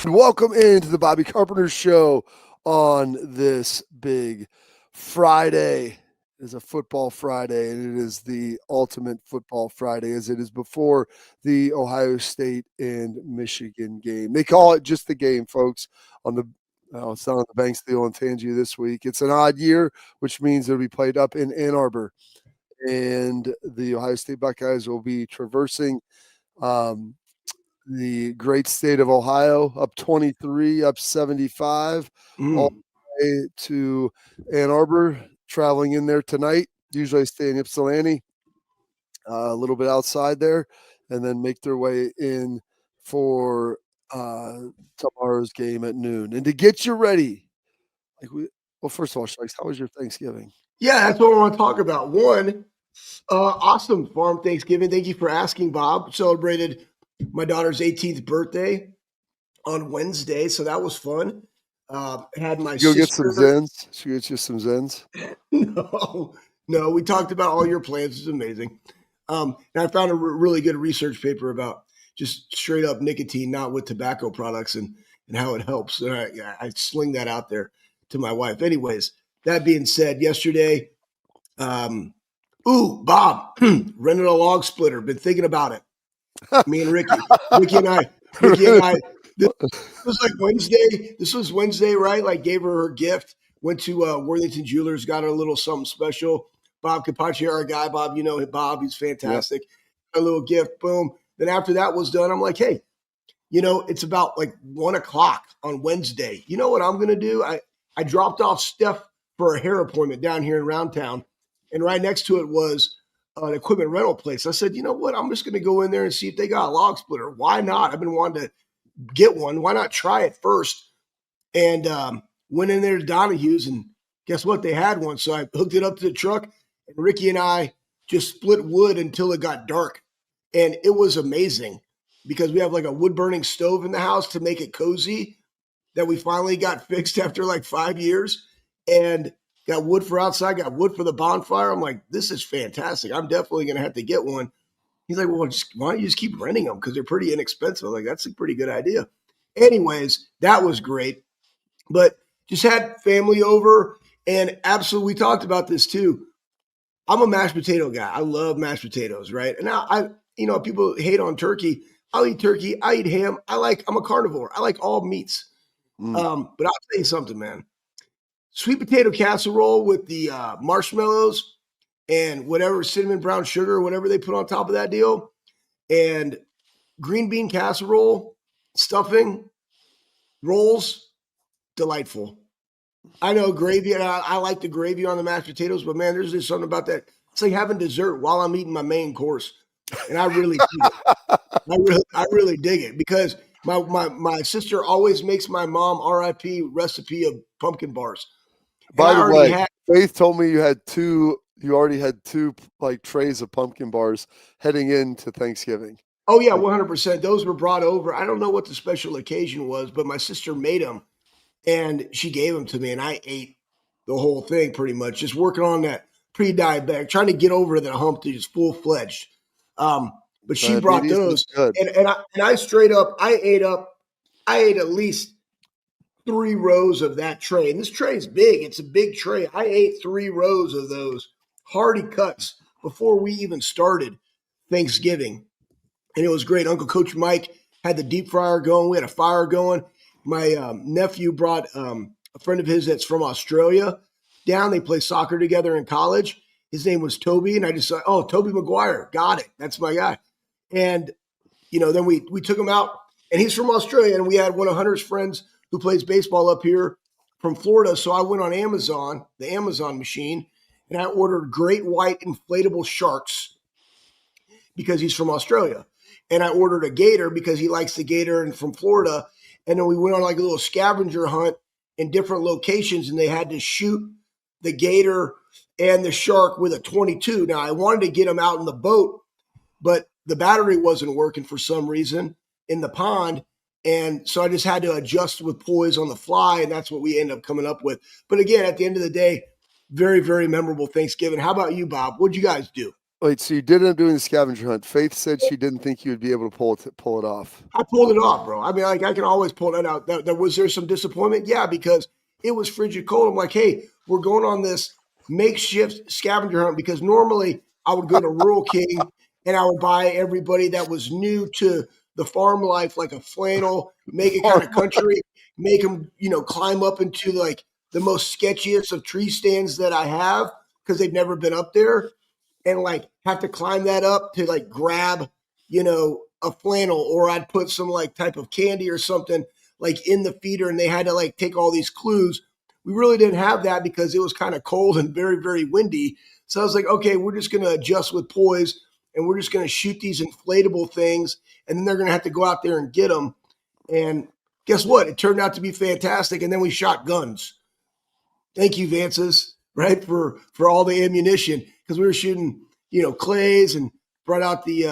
Welcome into the Bobby Carpenter Show on this big Friday. It is a football Friday, and it is the ultimate football Friday as it is before the Ohio State and Michigan game. They call it just the game, folks, on the it's not on the Banks of the Olentangy this week. It's an odd year, which means it'll be played up in Ann Arbor. And the Ohio State Buckeyes will be traversing the great state of Ohio, up 23, up 75, all the way to Ann Arbor, traveling in there tonight. Usually I stay in Ypsilanti, a little bit outside there, and then make their way in for tomorrow's game at noon. And to get you ready, first of all, Shikes, how was your Thanksgiving? Yeah, that's what I want to talk about. One, awesome farm Thanksgiving. Thank you for asking, Bob. Celebrated my daughter's 18th birthday on Wednesday, so that was fun. Had my Go sister. get some Zens. She gets you some Zens. No, we talked about all your plans. It's amazing. And I found a really good research paper about just straight up nicotine, not with tobacco products, and how it helps. And I sling that out there to my wife. Anyways, that being said, yesterday, Bob, rented a log splitter. Been thinking about it. Me and Ricky and I. This was like Wednesday. This was Wednesday, right? Like gave her gift. Went to Worthington Jewelers, got her a little something special. Bob Capace, our guy. Bob, you know Bob. He's fantastic. Yep. A little gift. Boom. Then after that was done, I'm like, hey, it's about like 1:00 on Wednesday. You know what I'm gonna do? I dropped off Steph for a hair appointment down here in Round Town, and right next to it was an equipment rental place. I said, you know what? I'm just going to go in there and see if they got a log splitter. Why not? I've been wanting to get one. Why not try it first? And went in there to Donahue's, and guess what? They had one. So I hooked it up to the truck, and Ricky and I just split wood until it got dark. And it was amazing because we have like a wood burning stove in the house to make it cozy that we finally got fixed after like 5 years. And got wood for outside, got wood for the bonfire. I'm like, this is fantastic. I'm definitely going to have to get one. He's like, well, why don't you just keep renting them? Because they're pretty inexpensive. I'm like, that's a pretty good idea. Anyways, that was great. But just had family over, and absolutely, we talked about this too. I'm a mashed potato guy. I love mashed potatoes, right? And now people hate on turkey. I'll eat turkey. I eat ham. I'm a carnivore. I like all meats. But I'll tell you something, man. Sweet potato casserole with the marshmallows and whatever cinnamon brown sugar or whatever they put on top of that deal, and green bean casserole, stuffing, rolls, delightful. I know gravy, and I like the gravy on the mashed potatoes, but man, there's just something about that. It's like having dessert while I'm eating my main course, and I really dig it. I really dig it because my sister always makes my mom RIP recipe of pumpkin bars. By the way, Faith told me you already had two like trays of pumpkin bars heading into Thanksgiving. Oh yeah, 100%. Those were brought over. I don't know what the special occasion was, but my sister made them and she gave them to me, and I ate the whole thing pretty much, just working on that pre-diabetic, trying to get over that hump to just full-fledged. But she brought those, and I straight up, I ate at least 3 rows of that tray. And this tray is big. It's a big tray. I ate 3 rows of those hearty cuts before we even started Thanksgiving. And it was great. Uncle Coach Mike had the deep fryer going. We had a fire going. My nephew brought a friend of his that's from Australia down. They play soccer together in college. His name was Toby. And I just said, oh, Toby McGuire. Got it. That's my guy. And, then we took him out. And he's from Australia. And we had one of Hunter's friends who plays baseball up here from Florida. So I went on Amazon, the Amazon machine, and I ordered great white inflatable sharks because he's from Australia. And I ordered a gator because he likes the gator and from Florida. And then we went on like a little scavenger hunt in different locations, and they had to shoot the gator and the shark with a 22. Now, I wanted to get them out in the boat, but the battery wasn't working for some reason in the pond. And so I just had to adjust with poise on the fly, and that's what we ended up coming up with. But again, at the end of the day, very, very memorable Thanksgiving. How about you, Bob? What'd you guys do? Wait, so you did end up doing the scavenger hunt. Faith said she didn't think you would be able to pull it off. I pulled it off, bro. I mean, like I can always pull that out. Was there some disappointment? Yeah, because it was frigid cold. I'm like, hey, we're going on this makeshift scavenger hunt because normally I would go to Rural King and I would buy everybody that was new to the farm life like a flannel, make it kind of country, make them, climb up into like the most sketchiest of tree stands that I have because they've never been up there and like have to climb that up to like grab, a flannel, or I'd put some like type of candy or something like in the feeder and they had to like take all these clues. We really didn't have that because it was kind of cold and very, very windy. So I was like, okay, we're just going to adjust with poise and we're just going to shoot these inflatable things. And then they're going to have to go out there and get them. And guess what? It turned out to be fantastic. And then we shot guns. Thank you, Vances, right? For all the ammunition. Because we were shooting, clays and brought out the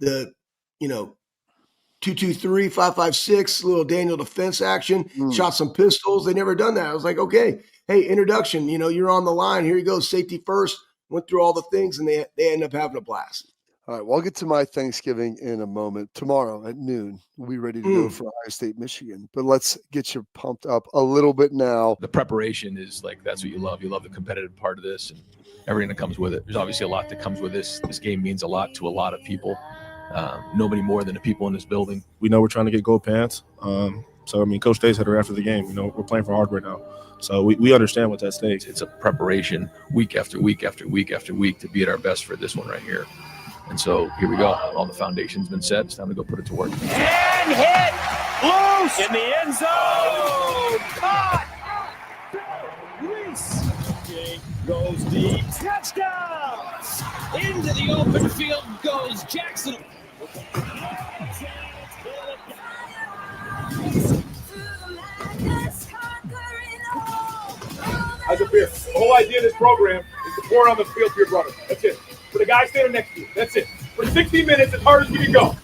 223, 5.56, little Daniel defense action, shot some pistols. They never done that. I was like, okay, hey, introduction, you're on the line. Here you go, safety first. Went through all the things, and they end up having a blast. All right, well, I'll get to my Thanksgiving in a moment. Tomorrow at noon, we'll be ready to go for Ohio State, Michigan. But let's get you pumped up a little bit now. The preparation is like, that's what you love. You love the competitive part of this and everything that comes with it. There's obviously a lot that comes with this. This game means a lot to a lot of people. Nobody more than the people in this building. We know we're trying to get gold pants. Coach Day said it after the game. We're playing for hardware now. So we understand what's at stake. It's a preparation week after week after week after week to be at our best for this one right here. And so here we go. All the foundation's been set. It's time to go put it to work. And hit loose in the end zone. Caught. Reese goes deep. Touchdown. Into the open field goes Jackson. How's it feel? The whole idea of this program is to pour on the field for your brother. That's it. For the guy standing next to you. That's it. For 60 minutes, as hard as we can go.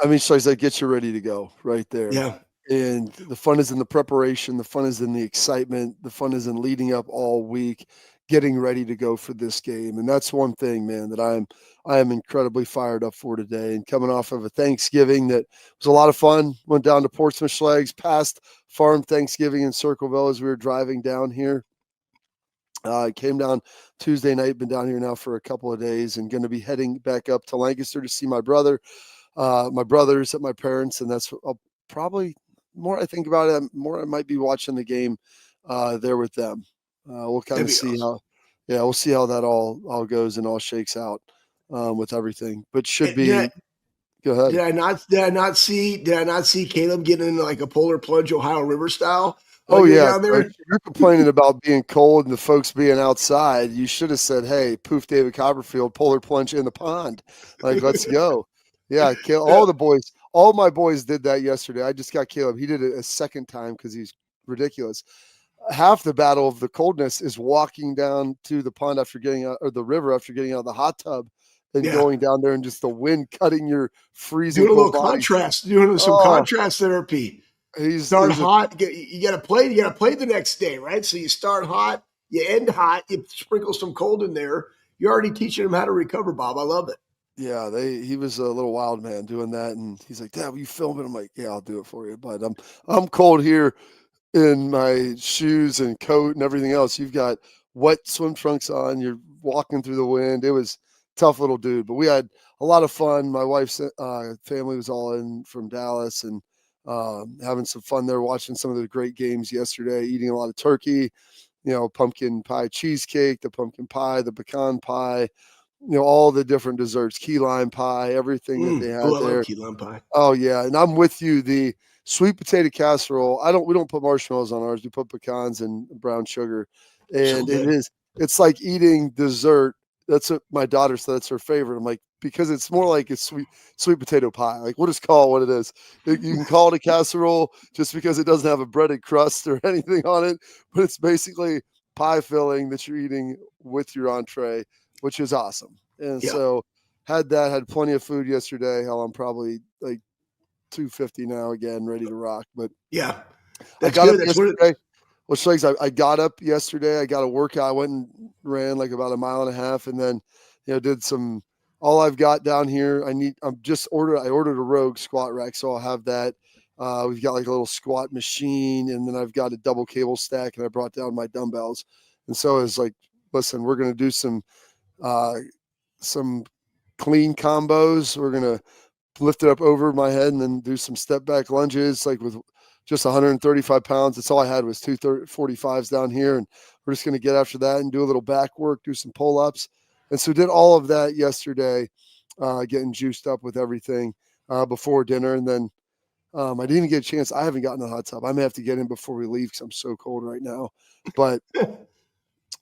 I mean, Schlegel, that gets you ready to go right there. Yeah. And the fun is in the preparation. The fun is in the excitement. The fun is in leading up all week, getting ready to go for this game. And that's one thing, man, that I am incredibly fired up for today. And coming off of a Thanksgiving that was a lot of fun. Went down to Portsmouth Schleg's past Farm Thanksgiving in Circleville as we were driving down here. Came down Tuesday night, been down here now for a couple of days and going to be heading back up to Lancaster to see my brother, my brothers at my parents. And that's probably more I think about it, more I might be watching the game there with them. We'll kind of see awesome. we'll see how that all goes and all shakes out with everything. But should be. Go ahead. Did I not see Caleb getting into like a polar plunge Ohio River style? Oh yeah, you're complaining about being cold and the folks being outside. You should have said, "Hey, poof, David Copperfield, polar plunge in the pond. Like, let's go." Yeah, all my boys did that yesterday. I just got Caleb. He did it a second time because he's ridiculous. Half the battle of the coldness is walking down to the pond after getting out, or the river after getting out of the hot tub, and going down there and just the wind cutting your freezing. Doing a little contrast, doing some contrast therapy. Start hot. You got to play. You got to play the next day, right? So you start hot, you end hot, you sprinkle some cold in there. You're already teaching him how to recover, Bob. I love it. Yeah, he was a little wild man doing that, and he's like, "Dad, will you film it?" I'm like, "Yeah, I'll do it for you." But I'm cold here in my shoes and coat and everything else. You've got wet swim trunks on. You're walking through the wind. It was tough little dude, but we had a lot of fun. My wife's family was all in from Dallas and having some fun there, watching some of the great games yesterday, eating a lot of turkey, pumpkin pie cheesecake, the pumpkin pie, the pecan pie, all the different desserts, key lime pie, everything that they had there. I love key lime pie. Oh yeah. And I'm with you. The sweet potato casserole. We don't put marshmallows on ours. We put pecans and brown sugar. And it's like eating dessert. That's what my daughter said. That's her favorite. I'm like, because it's more like a sweet potato pie. Like, we'll just call it what it is. You can call it a casserole just because it doesn't have a breaded crust or anything on it, but it's basically pie filling that you're eating with your entree, which is awesome. And so had plenty of food yesterday. Hell, I'm probably like 250 now again, ready to rock. But Yeah, I that's got up good. That's what. yesterday. Well, Schlegel, I got up yesterday. I got a workout. I went and ran like about a mile and a half, and then did some. All I've got down here, I ordered a Rogue squat rack, so I'll have that. We've got like a little squat machine, and then I've got a double cable stack, and I brought down my dumbbells. And so it's like, listen, we're gonna do some clean combos. We're gonna lift it up over my head and then do some step back lunges, like with just 135 pounds. That's all I had was 245s down here. And we're just going to get after that and do a little back work, do some pull-ups. And so did all of that yesterday, getting juiced up with everything before dinner. And then I didn't even get a chance. I haven't gotten a hot tub. I may have to get in before we leave because I'm so cold right now. But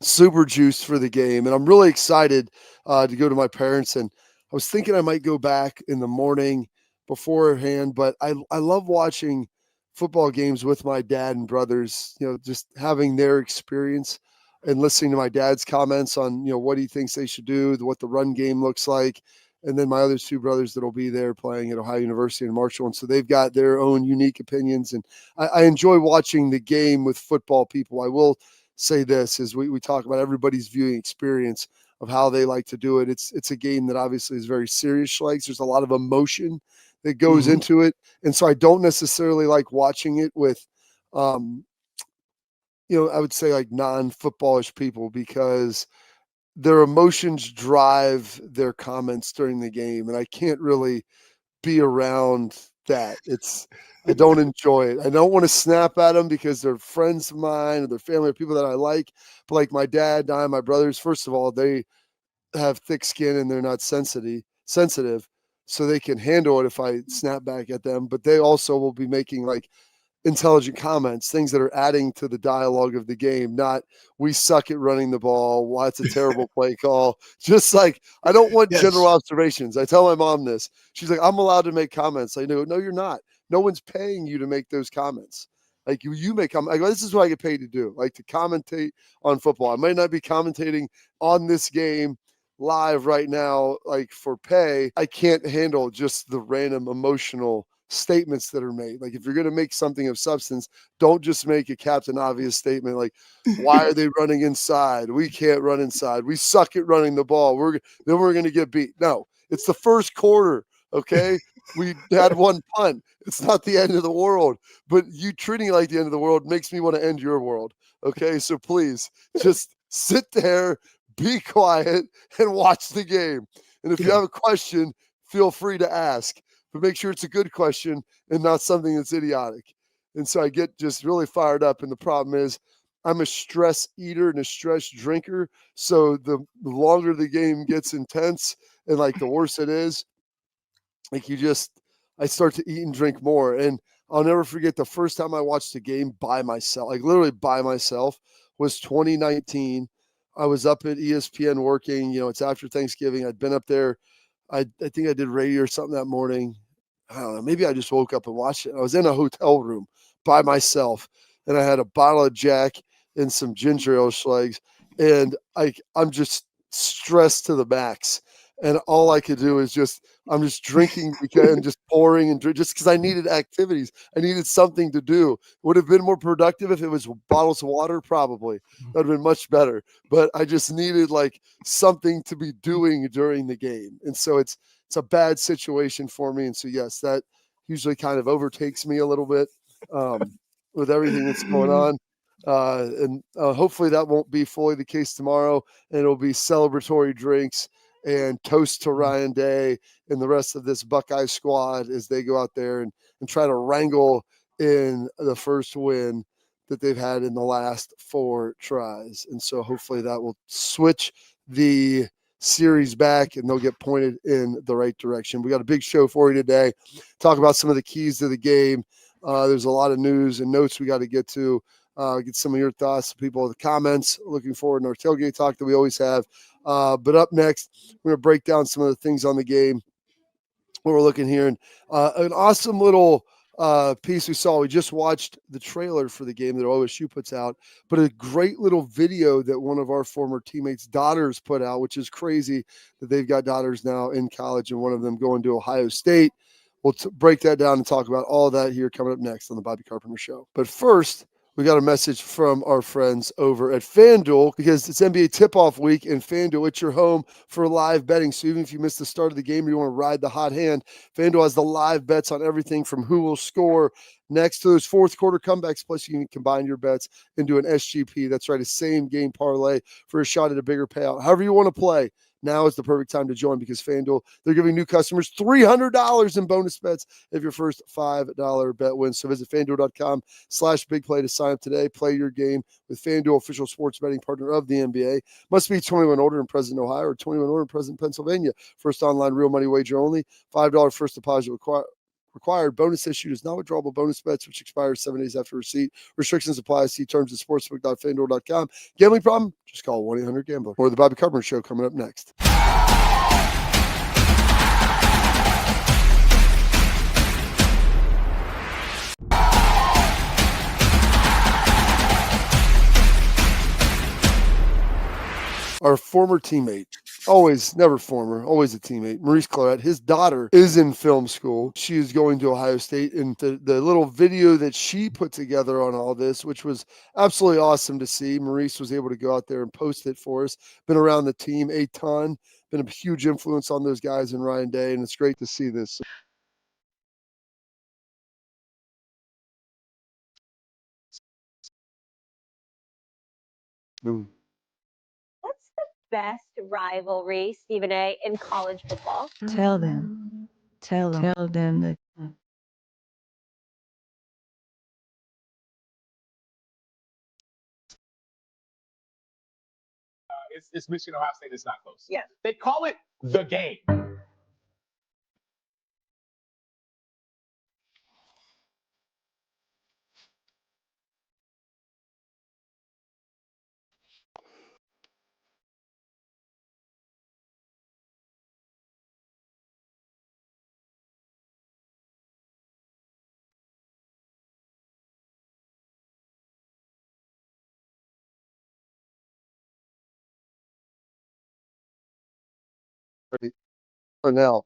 super juiced for the game. And I'm really excited to go to my parents. And I was thinking I might go back in the morning beforehand, but I love watching football games with my dad and brothers, just having their experience and listening to my dad's comments on, what he thinks they should do, what the run game looks like. And then my other two brothers that'll be there playing at Ohio University and Marshall. And so they've got their own unique opinions. And I enjoy watching the game with football people. I will say this is we talk about everybody's viewing experience of how they like to do it. It's a game that obviously is very serious. Like there's a lot of emotion that goes into it. And so I don't necessarily like watching it with, I would say like non-footballish people because their emotions drive their comments during the game. And I can't really be around that. I don't enjoy it. I don't want to snap at them because they're friends of mine or their family or people that I like. But like my dad, my brothers, first of all, they have thick skin and they're not sensitive, so they can handle it if I snap back at them. But they also will be making like intelligent comments, things that are adding to the dialogue of the game, not we suck at running the ball. Why it's a terrible play call. Just like, I don't want general observations. I tell my mom this. She's like, I'm allowed to make comments. I know, no, you're not. No one's paying you to make those comments. Like you make comments. I go, this is what I get paid to do, like to commentate on football. I might not be commentating on this game live right now, like for pay. I can't handle just the random emotional statements that are made. Like if you're going to make something of substance, don't just make a Captain Obvious statement like, why are they running inside? We can't run inside. We suck at running the ball. Then we're going to get beat. No, it's the first quarter. Okay. We had one punt. It's not the end of the world, but you treating it like the end of the world makes me want to end your world. Okay. So please just sit there, be quiet, and watch the game. And if you have a question, feel free to ask, but make sure it's a good question and not something that's idiotic. And so I get just really fired up. And the problem is I'm a stress eater and a stress drinker. So the longer the game gets intense and like the worse it is, like I start to eat and drink more. And I'll never forget the first time I watched a game by myself, like literally by myself, was 2019. I was up at ESPN working, it's after Thanksgiving. I'd been up there. I think I did radio or something that morning. I don't know. Maybe I just woke up and watched it. I was in a hotel room by myself, and I had a bottle of Jack and some ginger ale Schlegs, and I'm just stressed to the max. And all I could do is I'm just drinking and just pouring and just because I needed activities. I needed something to do. Would have been more productive if it was bottles of water, probably. That would have been much better. But I just needed like something to be doing during the game. And so it's a bad situation for me. And so, yes, that usually kind of overtakes me a little bit with everything that's going on. And hopefully that won't be fully the case tomorrow. And it'll be celebratory drinks and toast to Ryan Day and the rest of this Buckeye squad as they go out there and try to wrangle in the first win that they've had in the last 4 tries. And so hopefully that will switch the series back and they'll get pointed in the right direction. We got a big show for you today. Talk about some of the keys to the game. There's a lot of news and notes we got to get to. Get some of your thoughts, people in the comments. Looking forward to our tailgate talk that we always have. But up next, we're going to break down some of the things on the game. What we're looking here. And an awesome little piece we saw. We just watched the trailer for the game that OSU puts out, but a great little video that one of our former teammates' daughters put out, which is crazy that they've got daughters now in college and one of them going to Ohio State. We'll break that down and talk about all that here coming up next on the Bobby Carpenter Show. But first, we got a message from our friends over at FanDuel because it's NBA tip-off week, and FanDuel, it's your home for live betting. So even if you missed the start of the game or you want to ride the hot hand, FanDuel has the live bets on everything from who will score next to those fourth quarter comebacks. Plus, you can combine your bets into an SGP. That's right, a same game parlay for a shot at a bigger payout. However you want to play, now is the perfect time to join because FanDuel, they're giving new customers $300 in bonus bets if your first $5 bet wins. So visit FanDuel.com/bigplay to sign up today. Play your game with FanDuel, official sports betting partner of the NBA. Must be 21 older and present in Ohio or 21 older and present in Pennsylvania. First online real money wager only. $5 first deposit required. Bonus issued is not withdrawable bonus bets, which expires 7 days after receipt. Restrictions apply. See terms at sportsbook.fanduel.com. Gambling problem? Just call 1-800-GAMBLER. Or the Bobby Carpenter Show coming up next. Our former teammate, never former, always a teammate, Maurice Claret, his daughter is in film school. She is going to Ohio State, and the little video that she put together on all this, which was absolutely awesome to see. Maurice was able to go out there and post it for us. Been around the team a ton, been a huge influence on those guys in Ryan Day, and it's great to see this. What's the best rivalry, Stephen A., in college football? Tell them that It's Michigan Ohio State. It's not close. Yeah. They call it the game. For now.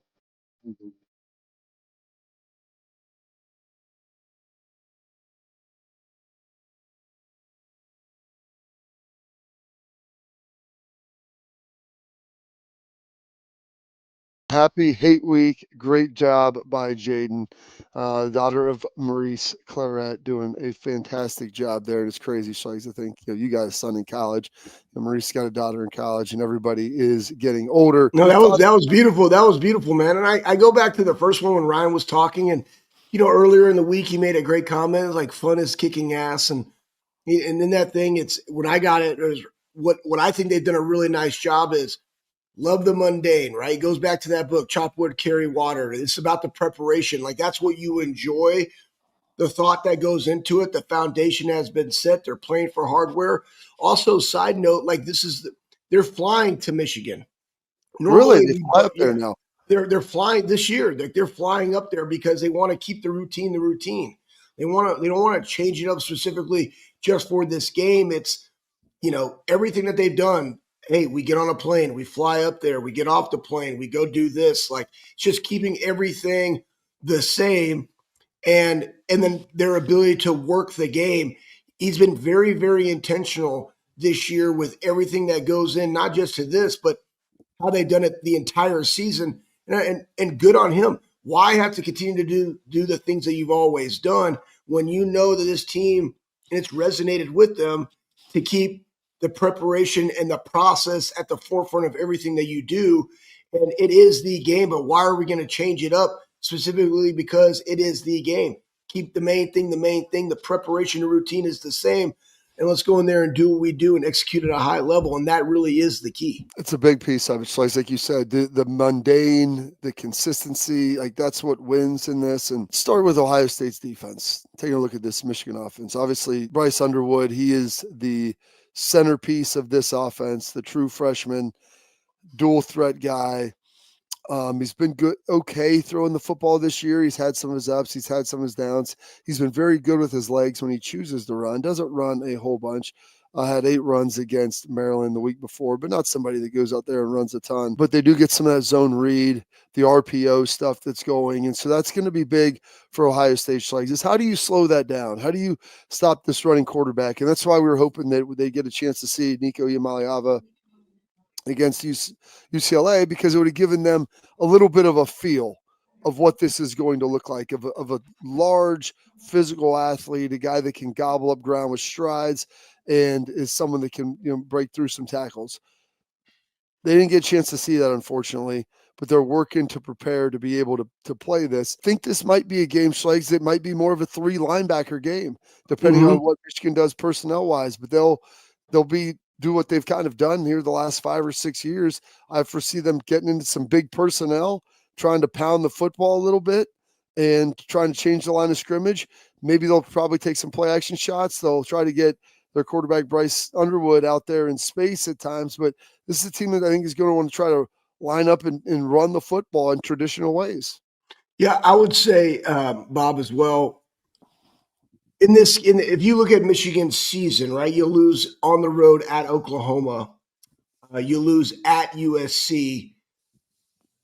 Happy Hate Week. Great job by Jaden, daughter of Maurice Claret, doing a fantastic job there. And it's crazy. She likes to think, you got a son in college, and Maurice got a daughter in college, and everybody is getting older. No, that was beautiful. That was beautiful, man. And I go back to the first one when Ryan was talking, and earlier in the week he made a great comment like fun is kicking ass, and in that thing, it's when I got it was what I think they've done a really nice job is love the mundane, right? It goes back to that book, Chop Wood, Carry Water. It's about the preparation. Like that's what you enjoy. The thought that goes into it, the foundation has been set. They're playing for hardware. Also, side note, like they're flying to Michigan. Normally, really, they fly up there now. They're flying this year. They're flying up there because they want to keep the routine. They don't want to change it up specifically just for this game. It's everything that they've done. Hey, we get on a plane, we fly up there, we get off the plane, we go do this. Like it's just keeping everything the same, and then their ability to work the game. He's been very, very intentional this year with everything that goes in, not just to this, but how they've done it the entire season. And good on him. Why have to continue to do the things that you've always done when you know that this team, and it's resonated with them to keep the preparation and the process at the forefront of everything that you do. And it is the game, but why are we going to change it up specifically because it is the game? Keep the main thing. The preparation and routine is the same. And let's go in there and do what we do and execute at a high level. And that really is the key. It's a big piece of it. So like you said, the mundane, the consistency, like that's what wins in this. And start with Ohio State's defense. Taking a look at this Michigan offense. Obviously, Bryce Underwood, he is the centerpiece of this offense, the true freshman, dual threat guy. He's been good, okay, throwing the football this year. He's had some of his ups, he's had some of his downs. He's been very good with his legs when he chooses to run. Doesn't run a whole bunch. Had 8 runs against Maryland the week before, but not somebody that goes out there and runs a ton. But they do get some of that zone read, the RPO stuff that's going, and so that's going to be big for Ohio State Schlegel. Is how do you slow that down? How do you stop this running quarterback? And that's why we were hoping that they get a chance to see Nico Yamaliava against UCLA, because it would have given them a little bit of a feel of what this is going to look like, of a large physical athlete, a guy that can gobble up ground with strides and is someone that can break through some tackles. They didn't get a chance to see that, unfortunately, but they're working to prepare to be able to play this. I think this might be a game, Schlegs, that might be more of a 3 linebacker game, depending on what Michigan does personnel-wise, but they'll do what they've kind of done here the last 5 or 6 years. I foresee them getting into some big personnel, trying to pound the football a little bit and trying to change the line of scrimmage. Maybe they'll probably take some play action shots. They'll try to get their quarterback Bryce Underwood out there in space at times, but this is a team that I think is going to want to try to line up and run the football in traditional ways. Yeah, I would say, Bob, as well, if you look at Michigan's season, right, you lose on the road at Oklahoma, you lose at USC.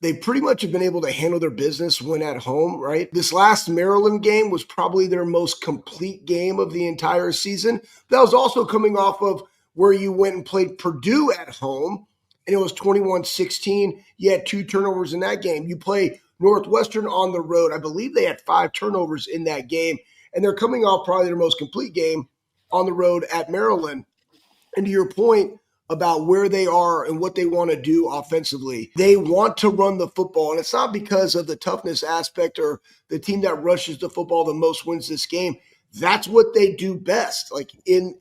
They pretty much have been able to handle their business when at home, right? This last Maryland game was probably their most complete game of the entire season. That was also coming off of where you went and played Purdue at home, and it was 21-16. You had 2 turnovers in that game. You play Northwestern on the road. I believe they had 5 turnovers in that game, and they're coming off probably their most complete game on the road at Maryland. And to your point about where they are and what they want to do offensively, they want to run the football. And it's not because of the toughness aspect or the team that rushes the football the most wins this game. That's what they do best. Like in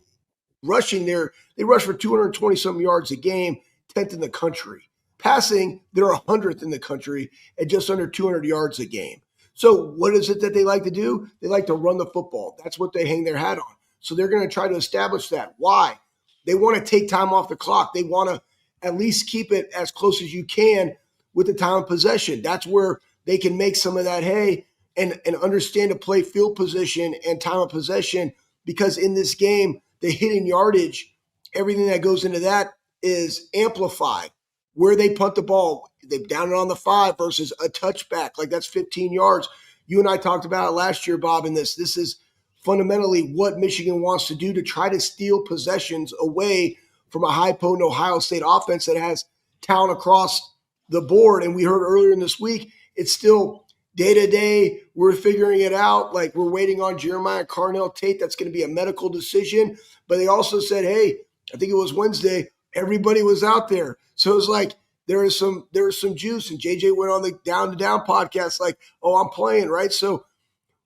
rushing, they rush for 220-something yards a game, 10th in the country. Passing, they're 100th in the country at just under 200 yards a game. So what is it that they like to do? They like to run the football. That's what they hang their hat on. So they're going to try to establish that. Why? They want to take time off the clock. They want to at least keep it as close as you can with the time of possession. That's where they can make some of that hay and understand to play field position and time of possession, because in this game, the hitting yardage, everything that goes into that is amplified. Where they punt the ball, they down it on the 5 versus a touchback. Like that's 15 yards. You and I talked about it last year, Bob, in this. This is fundamentally what Michigan wants to do to try to steal possessions away from a high-potent Ohio State offense that has talent across the board. And we heard earlier in this week, it's still day-to-day. We're figuring it out. Like we're waiting on Jeremiah Carnell Tate. That's going to be a medical decision. But they also said, hey, I think it was Wednesday, everybody was out there. So it was like there is some juice. And JJ went on the Down to Down podcast like, oh, I'm playing, right? So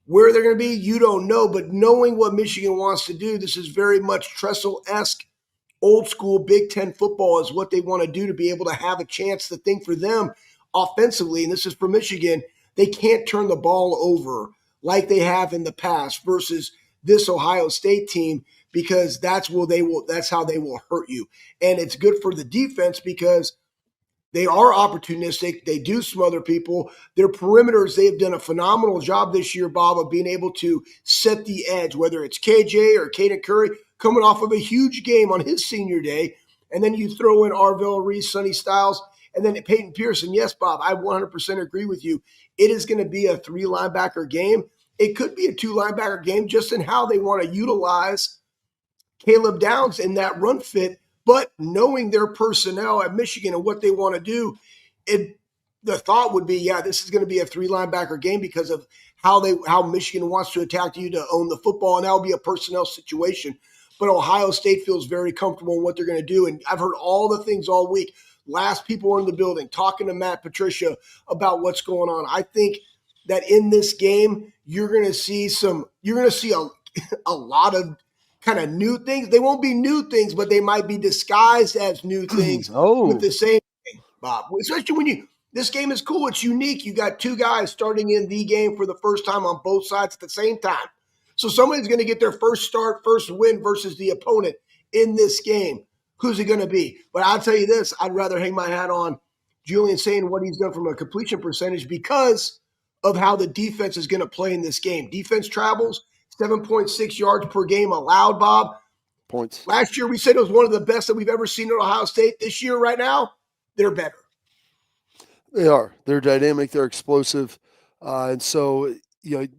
where they're going to be, you don't know. But knowing what Michigan wants to do, this is very much Tressel-esque, old school Big Ten football is what they want to do to be able to have a chance. The thing for them offensively, and this is for Michigan, they can't turn the ball over like they have in the past versus this Ohio State team, because that's how they will hurt you. And it's good for the defense because they are opportunistic. They do smother people. Their perimeters, they've done a phenomenal job this year, Bob, of being able to set the edge, whether it's KJ or Caden Curry coming off of a huge game on his senior day. And then you throw in Arvell Reese, Sonny Styles, and then Peyton Pearson. Yes, Bob, I 100% agree with you. It is going to be a 3 linebacker game. It could be a 2 linebacker game just in how they want to utilize Caleb Downs in that run fit. But knowing their personnel at Michigan and what they want to do, the thought would be, yeah, this is going to be a 3 linebacker game because of how Michigan wants to attack you to own the football, and that will be a personnel situation. But Ohio State feels very comfortable in what they're going to do. And I've heard all the things all week. Last people in the building talking to Matt Patricia about what's going on. I think that in this game, you're going to see a lot of kind of new things. They won't be new things, but they might be disguised as new things with the same thing, Bob. Especially when this game is cool. It's unique. You got 2 guys starting in the game for the first time on both sides at the same time. So somebody's going to get their first start, first win versus the opponent in this game. Who's it going to be? But I'll tell you this, I'd rather hang my hat on Julian saying what he's done from a completion percentage because of how the defense is going to play in this game. Defense travels, 7.6 yards per game allowed, Bob. Points. Last year, we said it was one of the best that we've ever seen at Ohio State. This year, right now, they're better. They are. They're dynamic. They're explosive. And so, the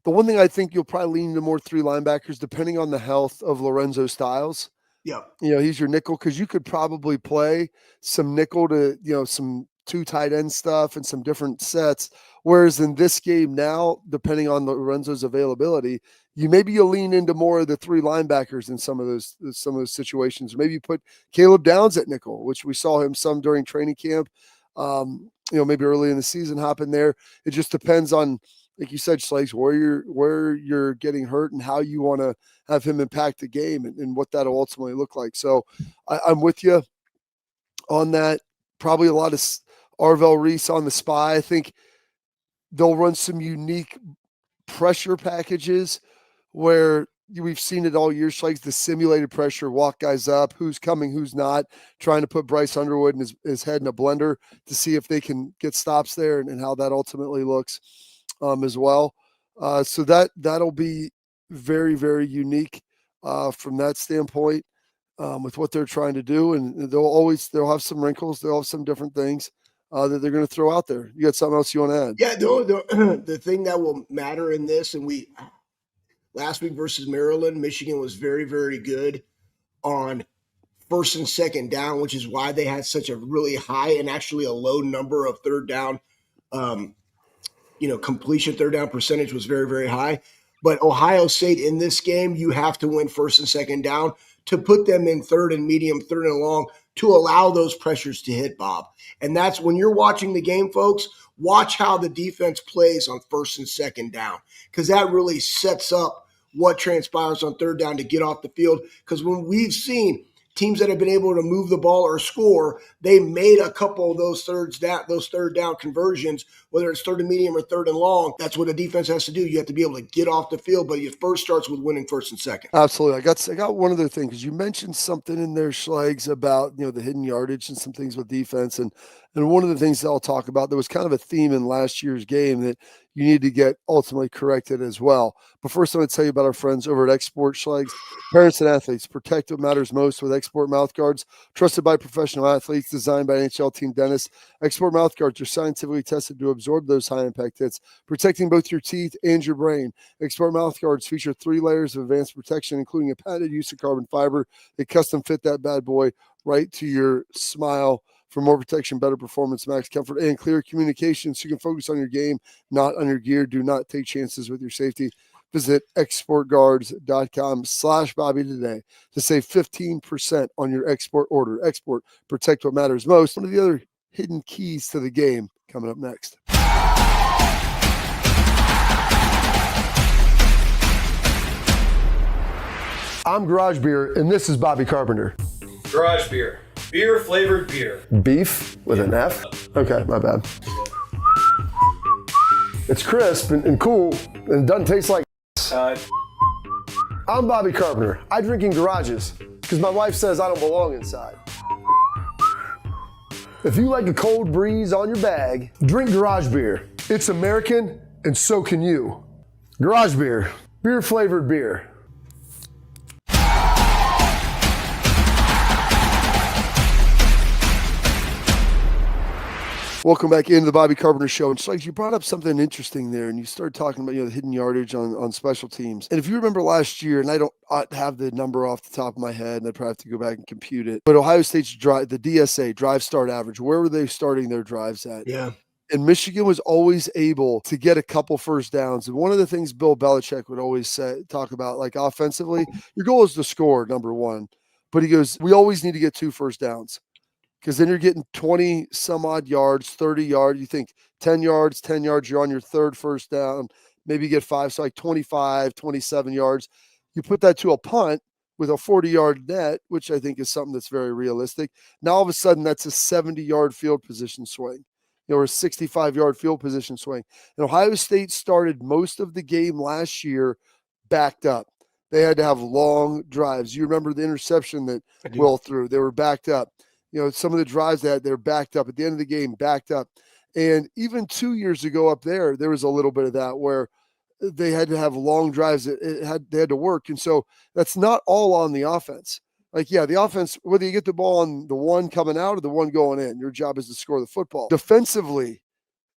one thing I think you'll probably lean to more three linebackers, depending on the health of Lorenzo Styles. Yeah. He's your nickel because you could probably play some nickel to, some two tight end stuff and some different sets. Whereas in this game now, depending on Lorenzo's availability, you'll lean into more of the three linebackers in some of those situations. Maybe you put Caleb Downs at nickel, which we saw him some during training camp. Maybe early in the season hop in there. It just depends on, like you said, Schlegel, where you're getting hurt and how you want to have him impact the game and what that'll ultimately look like. So I'm with you on that. Probably a lot of Arvell Reese on the spy. I think they'll run some unique pressure packages where we've seen it all year. Schlegel, the simulated pressure, walk guys up, who's coming, who's not, trying to put Bryce Underwood and his head in a blender to see if they can get stops there and how that ultimately looks as well. So that'll be very, very unique from that standpoint with what they're trying to do. And they'll have some wrinkles. They'll have some different things that they're going to throw out there. You got something else you want to add? Yeah, the thing that will matter in this, and last week versus Maryland, Michigan was very, very good on first and second down, which is why they had such a really high and actually a low number of third down. Completion third down percentage was very, very high. But Ohio State in this game, you have to win first and second down to put them in third and medium, third and long, to allow those pressures to hit, Bob. And that's when you're watching the game, folks, watch how the defense plays on first and second down, because that really sets up what transpires on third down to get off the field. Because when we've seen teams that have been able to move the ball or score, they made a couple of those third down conversions, whether it's third and medium or third and long. That's what a defense has to do. You have to be able to get off the field, but it first starts with winning first and second. Absolutely. I got one other thing, because you mentioned something in there, Schlegs, about the hidden yardage and some things with defense. And one of the things that I'll talk about, there was kind of a theme in last year's game that you need to get ultimately corrected as well. But first, I'm going to tell you about our friends over at Export, Schlegs. Parents and athletes, protect what matters most with Export mouth guards. Trusted by professional athletes, designed by NHL team dentists. Export mouth guards are scientifically tested to absorb those high-impact hits, protecting both your teeth and your brain. Export mouth guards feature 3 layers of advanced protection, including a patented use of carbon fiber. They custom fit that bad boy right to your smile for more protection, better performance, max comfort, and clear communication, so you can focus on your game, not on your gear. Do not take chances with your safety. Visit exportguards.com/Bobby today to save 15% on your Export order. Export, protect what matters most. One of the other hidden keys to the game coming up next. I'm Garage Beer, and this is Bobby Carpenter. Garage Beer. Beer flavored beer. Beef with an F? Okay, my bad. It's crisp and cool, and it doesn't taste like I'm Bobby Carpenter. I drink in garages because my wife says I don't belong inside. If you like a cold breeze on your bag, drink Garage Beer. It's American, and so can you. Garage Beer. Beer flavored beer. Welcome back into the Bobby Carpenter Show. And like you brought up something interesting there, and you started talking about the hidden yardage on special teams. And if you remember last year, and I don't have the number off the top of my head, and I'd probably have to go back and compute it, but Ohio State's the DSA, drive start average, where were they starting their drives at? Yeah. And Michigan was always able to get a couple first downs. And one of the things Bill Belichick would always talk about, like offensively, your goal is to score, number one. But he goes, we always need to get 2 first downs. Because then you're getting 20 some odd yards, 30 yards. You think 10 yards, you're on your third first down. Maybe you get 5, so like 25, 27 yards. You put that to a punt with a 40-yard net, which I think is something that's very realistic. Now, all of a sudden, that's a 70-yard field position swing, or a 65-yard field position swing. And Ohio State started most of the game last year backed up. They had to have long drives. You remember the interception that Will threw. They were backed up. some of the drives that they're backed up at the end of the game, backed up. And even 2 years ago up there was a little bit of that where they had to have long drives. They had to work. And so that's not all on the offense. Like, yeah, the offense, whether you get the ball on the one coming out or the one going in, your job is to score the football. Defensively,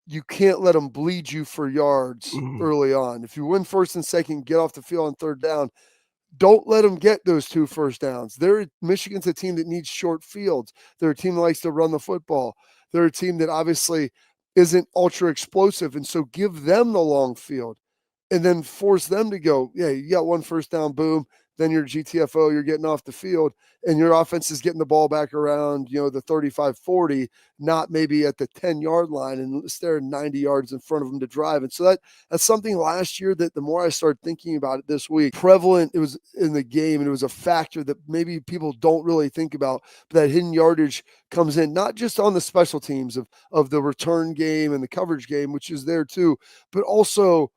you can't let them bleed you for yards early on. If you win first and second, get off the field on third down, don't let them get those 2 first downs. Michigan's a team that needs short fields. They're a team that likes to run the football. They're a team that obviously isn't ultra explosive. And so give them the long field and then force them to go, yeah, you got 1 first down, boom. Then you're GTFO, you're getting off the field, and your offense is getting the ball back around, the 35-40, not maybe at the 10-yard line, and they're 90 yards in front of them to drive. And so that's something last year that the more I started thinking about it this week, prevalent, it was in the game, and it was a factor that maybe people don't really think about, but that hidden yardage comes in, not just on the special teams of the return game and the coverage game, which is there too, but also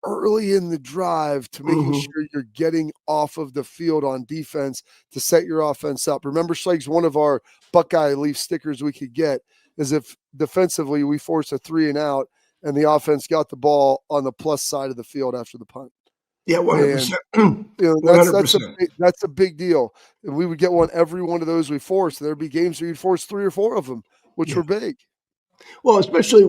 early in the drive to making sure you're getting off of the field on defense to set your offense up. Remember, Schleg's one of our Buckeye Leaf stickers we could get is if defensively we force a 3 and out and the offense got the ball on the plus side of the field after the punt. Yeah, 100%. And, 100%. That's a big deal. And we would get every one of those we forced. There'd be games where you'd force 3 or 4 of them, which were big. Well, especially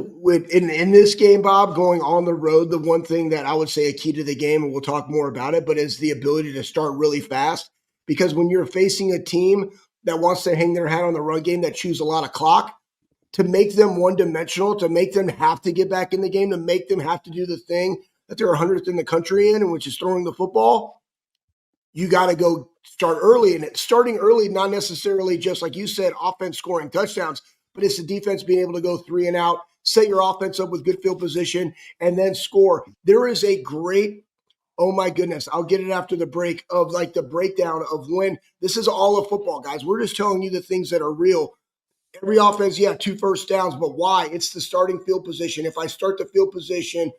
in this game, Bob, going on the road, the one thing that I would say a key to the game, and we'll talk more about it, but is the ability to start really fast. Because when you're facing a team that wants to hang their hat on the run game, that chews a lot of clock, to make them one-dimensional, to make them have to get back in the game, to make them have to do the thing that they're 100th in the country in, and which is throwing the football, you got to go start early. And starting early, not necessarily just, like you said, offense scoring touchdowns, but it's the defense being able to go 3 and out, set your offense up with good field position, and then score. There is a great, oh my goodness, I'll get it after the break, of like the breakdown of when this is all of football, guys. We're just telling you the things that are real. Every offense, 2 first downs, but why? It's the starting field position. If I start the field position,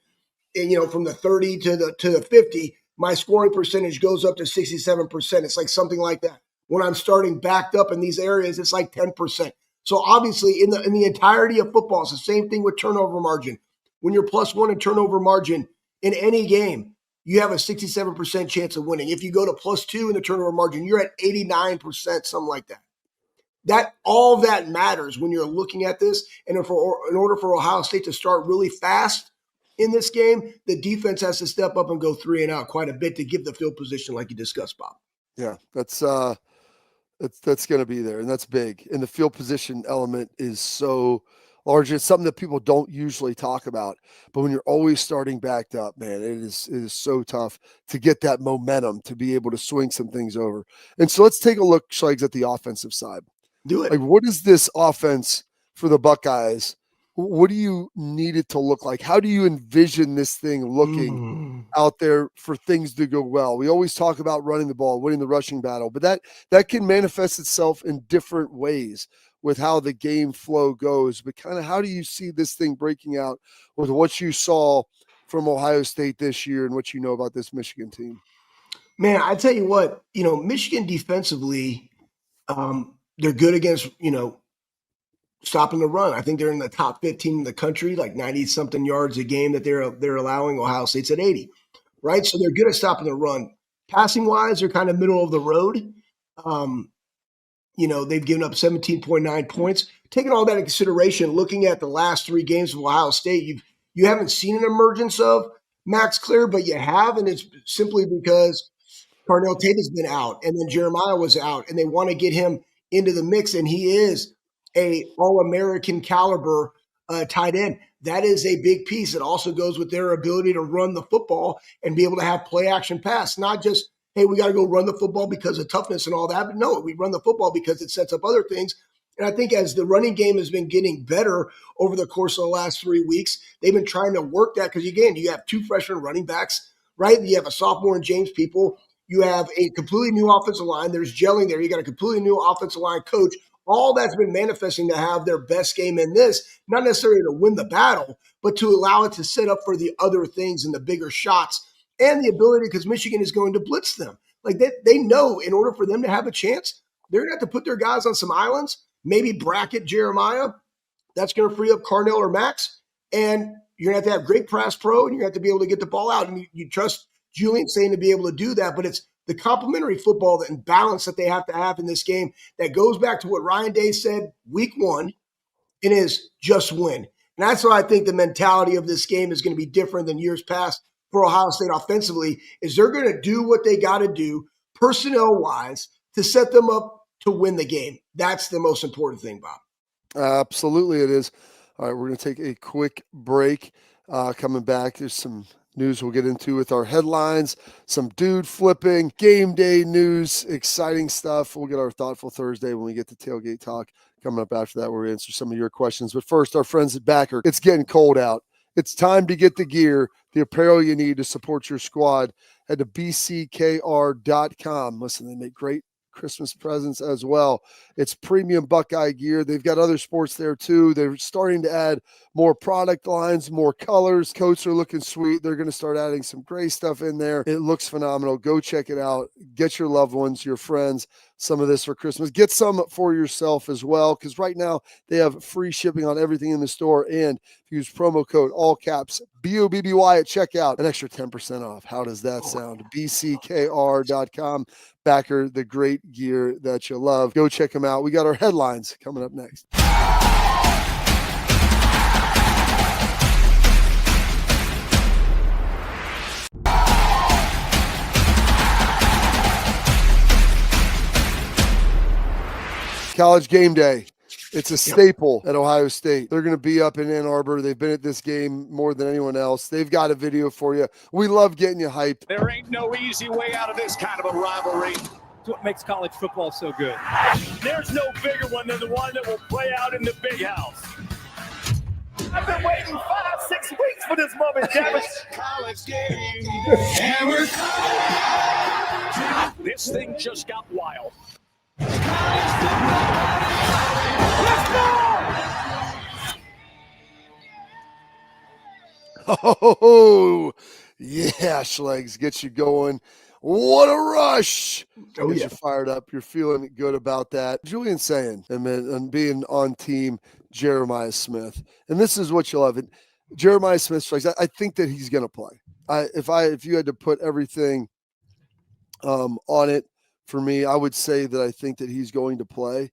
and from the 30 to the 50, my scoring percentage goes up to 67%. It's like something like that. When I'm starting backed up in these areas, it's like 10%. So obviously in the entirety of football, it's the same thing with turnover margin. When you're +1 in turnover margin in any game, you have a 67% chance of winning. If you go to +2 in the turnover margin, you're at 89%, something like that. That all that matters when you're looking at this. And in order for Ohio State to start really fast in this game, the defense has to step up and go 3 and out quite a bit to give the field position like you discussed, Bob. Yeah, that's going to be there, and that's big. And the field position element is so large. It's something that people don't usually talk about. But when you're always starting backed up, man, it is so tough to get that momentum to be able to swing some things over. And so let's take a look, Schlegs, at the offensive side. Do it. Like, what is this offense for the Buckeyes? What do you need it to look like? How do you envision this thing looking out there for things to go well? We always talk about running the ball, winning the rushing battle, but that can manifest itself in different ways with how the game flow goes. But kind of how do you see this thing breaking out with what you saw from Ohio State this year and what you know about this Michigan team? Man, I tell you what, Michigan defensively, they're good against, stopping the run. I think they're in the top 15 in the country, like 90-something yards a game that they're allowing. Ohio State's at 80, right? So they're good at stopping the run. Passing-wise, they're kind of middle of the road. They've given up 17.9 points. Taking all that into consideration, looking at the last 3 games of Ohio State, you haven't seen an emergence of Max Clear, but you have, and it's simply because Carnell Tate has been out, and then Jeremiah was out, and they want to get him into the mix, and he is a All-American caliber tight end. That is a big piece. It also goes with their ability to run the football and be able to have play-action pass, not just, hey, we got to go run the football because of toughness and all that, but no, we run the football because it sets up other things. And I think as the running game has been getting better over the course of the last 3 weeks, they've been trying to work that because, again, you have 2 freshman running backs, right? You have a sophomore in James People. You have a completely new offensive line. There's gelling there. You got a completely new offensive line coach. All that's been manifesting to have their best game in this, not necessarily to win the battle, but to allow it to set up for the other things and the bigger shots and the ability, because Michigan is going to blitz them. Like they know in order for them to have a chance, they're going to have to put their guys on some islands maybe bracket Jeremiah. That's going to free up Carnell or Max. And you're going to have great pass pro, and you're going to have to be able to get the ball out. And you trust Julian saying to be able to do that. But it's the complementary football and balance that they have to have in this game that goes back to what Ryan Day said week one, and is just win. And that's why I think the mentality of this game is going to be different than years past for Ohio State offensively, is they're going to do what they got to do personnel-wise to set them up to win the game. That's the most important thing, Bob. Absolutely it is. All right, we're going to take a quick break. Coming back, there's some news we'll get into with our headlines, some dude flipping, game day news, exciting stuff. We'll get our Thoughtful Thursday when we get to Tailgate Talk coming up after that, where we answer some of your questions. But first, our friends at Backer. It's getting cold out. It's time to get the gear, the apparel you need to support your squad. Head to bckr.com. Listen, they make great Christmas presents as well. It's premium Buckeye gear. They've got other sports there too. They're starting to add more product lines, more colors. Coats are looking sweet. They're going to start adding some gray stuff in there. It looks phenomenal. Go check it out. Get your loved ones, your friends, some of this for Christmas. Get some for yourself as well, because right now they have free shipping on everything in the store. And if you use promo code all caps BOBBY at checkout, an extra 10% off. How does that sound? bckr.com. Backer, the great gear that you love. Go check them out. We got our headlines coming up next. College game day. It's a staple at Ohio State. They're going to be up in Ann Arbor. They've been at this game more than anyone else. They've got a video for you. We love getting you hyped. There ain't no easy way out of this kind of a rivalry. That's what makes college football so good. There's no bigger one than the one that will play out in the big house. I've been waiting 5-6 weeks for this moment, damn it. College game. And we're this thing just got wild. Let's go! Oh, yeah, Schlegs, get you going. What a rush. Oh, Get yeah. you fired up. You're feeling good about that. Julian saying, and being on team Jeremiah Smith. And this is what you love. It. Jeremiah Smith, Schlegs, I think that he's going to play. If you had to put everything on it for me, I would say that I think that he's going to play.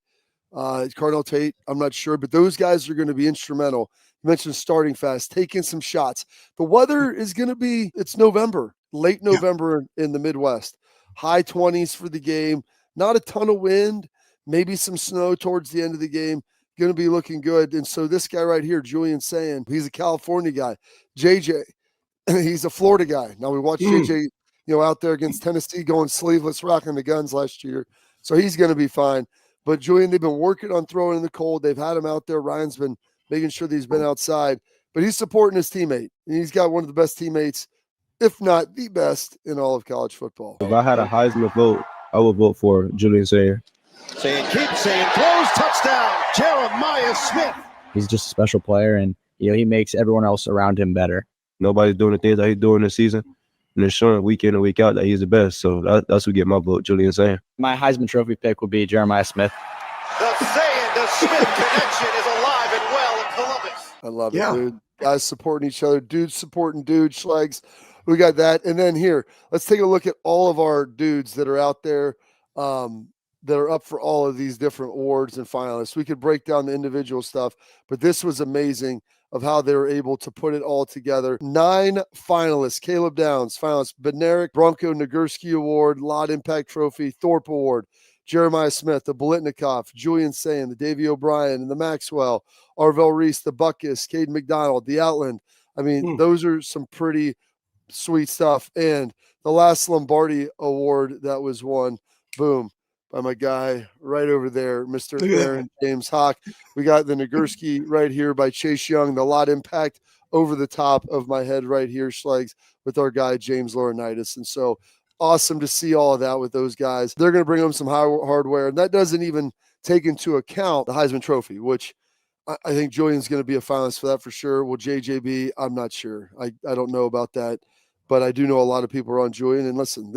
Carnell Tate, I'm not sure, but those guys are going to be instrumental. You mentioned starting fast, taking some shots. The weather is going to be, it's November, late November in the Midwest. High 20s for the game. Not a ton of wind, maybe some snow towards the end of the game. Going to be looking good. And so this guy right here, Julian saying, he's a California guy. JJ, he's a Florida guy. Now we watched JJ, out there against Tennessee going sleeveless, rocking the guns last year. So he's going to be fine. But Julian, they've been working on throwing in the cold. They've had him out there. Ryan's been making sure that he's been outside. But he's supporting his teammate. And he's got one of the best teammates, if not the best, in all of college football. If I had a Heisman vote, I would vote for Julian Sayer. Saying, keep saying, throws, touchdown, Jeremiah Smith. He's just a special player, and he makes everyone else around him better. Nobody's doing the things that he's doing this season, and it's showing week in and week out that he's the best. So that's who get my vote, Julian Sayer. My Heisman Trophy pick would be Jeremiah Smith. The Sayer to Smith connection is alive and well in Columbus. I love it, dude. Guys supporting each other, dudes supporting dudes, Schlegs. We got that. And then here, let's take a look at all of our dudes that are out there that are up for all of these different awards and finalists. We could break down the individual stuff, but this was amazing of how they were able to put it all together. 9 finalists: Caleb Downs, finalist; Bednarik, Bronco Nagurski Award, Lot Impact Trophy, Thorpe Award; Jeremiah Smith, the Bolitnikoff, Julian Sayin, the Davey O'Brien, and the Maxwell; Arvell Reese, the Buckus, Caden McDonald, the Outland. I mean, those are some pretty sweet stuff. And the last Lombardi Award that was won, boom, by my guy right over there, Mr. Aaron James Hawk. We got the Nagurski right here by Chase Young, the Lot Impact over the top of my head right here, Schlegs, with our guy James Laurinaitis. And so awesome to see all of that with those guys. They're going to bring them some hardware, and that doesn't even take into account the Heisman Trophy, which I think Julian's going to be a finalist for that for sure. Will JJ be? I'm not sure. I don't know about that. but I do know a lot of people are on Julian. And listen,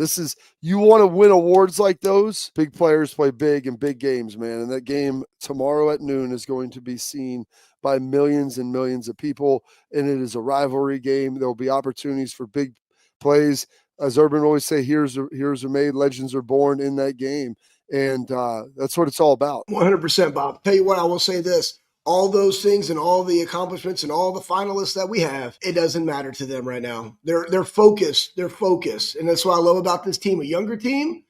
you want to win awards like those. Big players play big in big games, man. And that game tomorrow at noon is going to be seen by millions and millions of people. And it is a rivalry game. There will be opportunities for big plays. As Urban always say, heroes are made, legends are born in that game. And that's what it's all about. 100%, Bob. Tell you what, I will say this. All those things and all the accomplishments and all the finalists that we have, it doesn't matter to them right now. They're focused. They're focused. And that's what I love about this team. A younger team.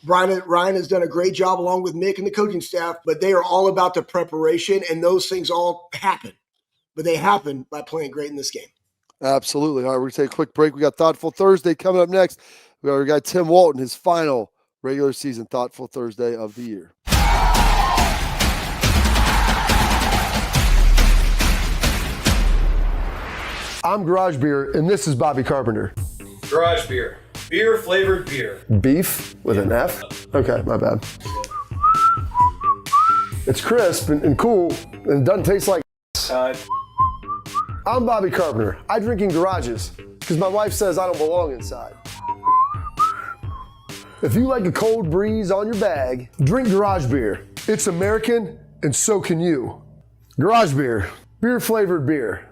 Ryan has done a great job along with Mick and the coaching staff, but they are all about the preparation, and those things all happen. But they happen by playing great in this game. Absolutely. All right, we're going to take a quick break. We got Thoughtful Thursday coming up next. We already got Tim Walton, his final regular season Thoughtful Thursday of the year. I'm Garage Beer, and this is Bobby Carpenter. Garage Beer. Beer flavored beer. Beef with an F? Okay, my bad. It's crisp and cool, and it doesn't taste like I'm Bobby Carpenter. I drink in garages because my wife says I don't belong inside. If you like a cold breeze on your bag, drink Garage Beer. It's American, and so can you. Garage Beer. Beer flavored beer.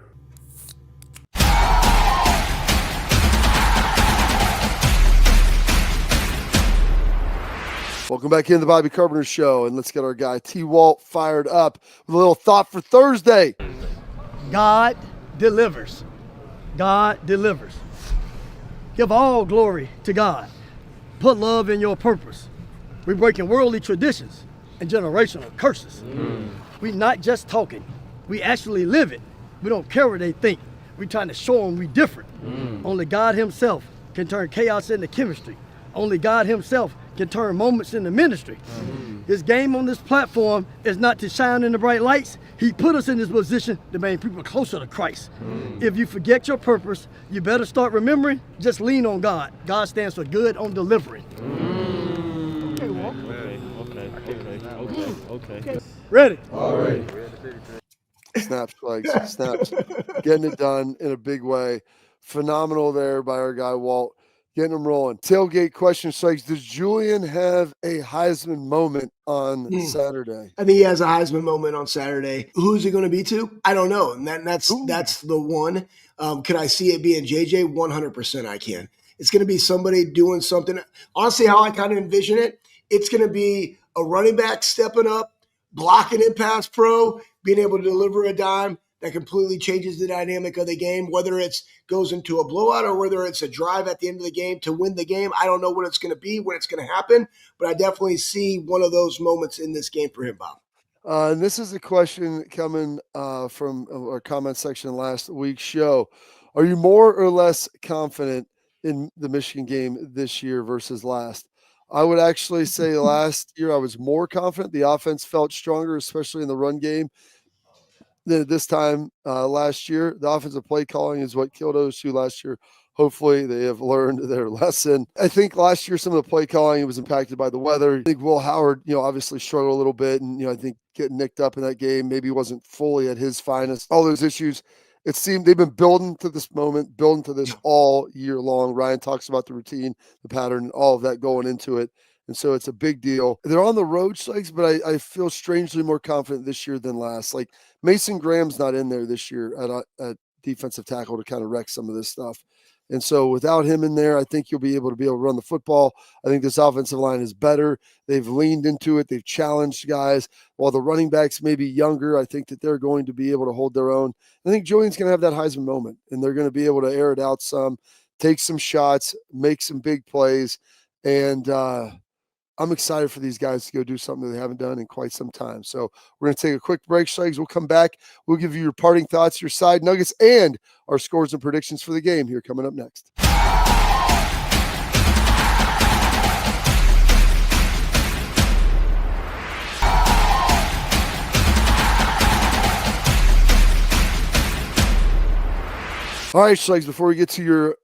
Welcome back into the Bobby Carpenter Show, and let's get our guy T-Walt fired up with a little thought for Thursday. God delivers. God delivers. Give all glory to God. Put love in your purpose. We're breaking worldly traditions and generational curses. We're not just talking. We actually live it. We don't care what they think. We're trying to show them we're different. Only God himself can turn chaos into chemistry. Only God himself can turn moments into ministry. His game on this platform is not to shine in the bright lights. He put us in this position to bring people closer to Christ. If you forget your purpose, you better start remembering. Just lean on God. God stands for good on delivering. Okay. Ready? Already. Snaps, Schlegel. Snaps. Getting it done in a big way. Phenomenal there by our guy, Walt. Getting them rolling. Tailgate question, Schlegel. Does Julian have a Heisman moment on Saturday? I think he has a Heisman moment on Saturday. Who's it going to be to? I don't know. And that's the one. Could I see it being JJ? 100% I can. It's going to be somebody doing something. Honestly, how I kind of envision it, it's going to be a running back stepping up, blocking in pass pro, being able to deliver a dime that completely changes the dynamic of the game, whether it goes into a blowout or whether it's a drive at the end of the game to win the game. I don't know what it's going to be, when it's going to happen, but I definitely see one of those moments in this game for him, Bob. And this is a question coming from our comment section last week's show. Are you more or less confident in the Michigan game this year versus last? I would actually say last year I was more confident. The offense felt stronger, especially in the run game, than this time last year. The offensive play calling is what killed OSU last year. Hopefully they have learned their lesson. I think last year some of the play calling was impacted by the weather. I think Will Howard, obviously struggled a little bit, and I think getting nicked up in that game, maybe wasn't fully at his finest. All those issues, it seemed they've been building to this moment, building to this all year long. Ryan talks about the routine, the pattern, all of that going into it. And so it's a big deal. They're on the road, Schlegel, but I feel strangely more confident this year than last. Like Mason Graham's not in there this year at defensive tackle to kind of wreck some of this stuff. And so without him in there, I think you'll be able to run the football. I think this offensive line is better. They've leaned into it. They've challenged guys. While the running backs may be younger, I think that they're going to be able to hold their own. I think Julian's going to have that Heisman moment, and they're going to be able to air it out some, take some shots, make some big plays. And I'm excited for these guys to go do something that they haven't done in quite some time. So we're going to take a quick break, Schlegel. We'll come back. We'll give you your parting thoughts, your side nuggets, and our scores and predictions for the game here coming up next. All right, Schlegel, before we get to your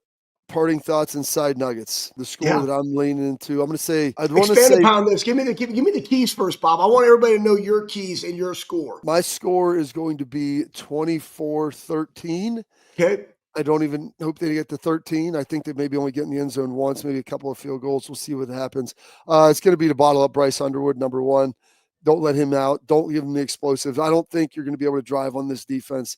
parting thoughts and side nuggets, the score that I'm leaning into, I'm going to say, expand upon this. Give me the keys first, Bob. I want everybody to know your keys and your score. My score is going to be 24-13. Okay. I don't even hope they get to 13. I think they maybe only get in the end zone once, maybe a couple of field goals. We'll see what happens. It's going to be to bottle up Bryce Underwood, number one. Don't let him out. Don't give him the explosives. I don't think you're going to be able to drive on this defense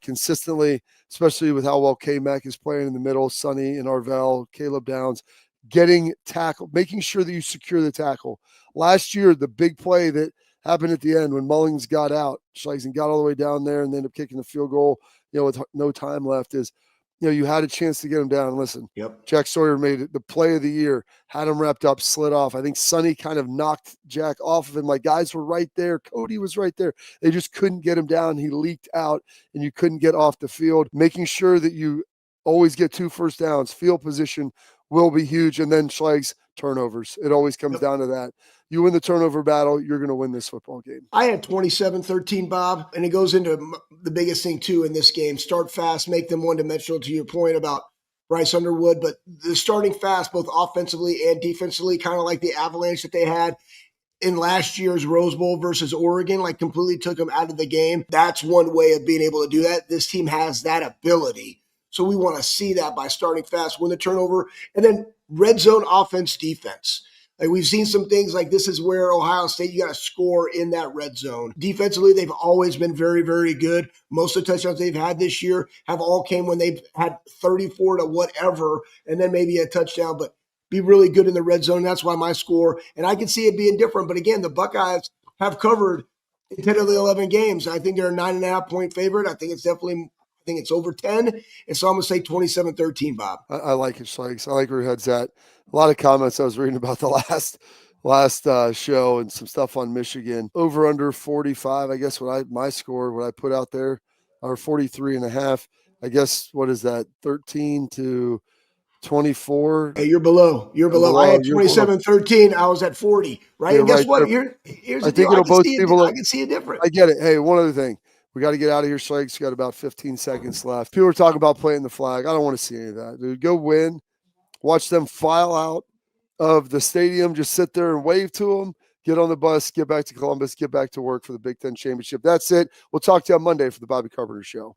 consistently, especially with how well K-Mac is playing in the middle, Sonny and Arvell, Caleb Downs, getting tackle, making sure that you secure the tackle. Last year, the big play that happened at the end when Mullings got out, Schlegel got all the way down there and ended up kicking the field goal, with no time left, is, you had a chance to get him down. Listen, Jack Sawyer made it the play of the year, had him wrapped up, slid off. I think Sonny kind of knocked Jack off of him. Like, guys were right there. Cody was right there. They just couldn't get him down. He leaked out and you couldn't get off the field. Making sure that you always get 2 first downs, field position will be huge. And then Schleg's turnovers. It always comes down to that. You win the turnover battle, you're going to win this football game. I had 27-13, Bob, and it goes into the biggest thing, too, in this game. Start fast, make them one-dimensional, to your point about Bryce Underwood. But the starting fast, both offensively and defensively, kind of like the avalanche that they had in last year's Rose Bowl versus Oregon, like completely took them out of the game. That's one way of being able to do that. This team has that ability. So we want to see that by starting fast, win the turnover, and then red zone offense, defense. Like, we've seen some things like this is where Ohio State, you got to score in that red zone. Defensively, they've always been very, very good. Most of the touchdowns they've had this year have all came when they've had 34 to whatever, and then maybe a touchdown, but be really good in the red zone. That's why my score, and I can see it being different. But again, the Buckeyes have covered in 10 of the 11 games. I think they're a 9.5-point favorite. I think it's over 10. And so I'm going to say 27-13, Bob. I like it, Schlegel. I like where your head's at. A lot of comments I was reading about the last show and some stuff on Michigan. Over under 45, I guess my score, what I put out there, or 43.5. I guess, what is that, 13 to 24? Hey, you're below. I had 27-13. I was at 40, right? Yeah, and guess right what? there. Here's I the think deal. it'll both people. I can see a difference. I get it. Hey, one other thing. We got to get out of here. Schleg's got about 15 seconds left. People are talking about planting the flag. I don't want to see any of that, dude. Go win. Watch them file out of the stadium. Just sit there and wave to them. Get on the bus. Get back to Columbus. Get back to work for the Big Ten Championship. That's it. We'll talk to you on Monday for the Bobby Carpenter Show.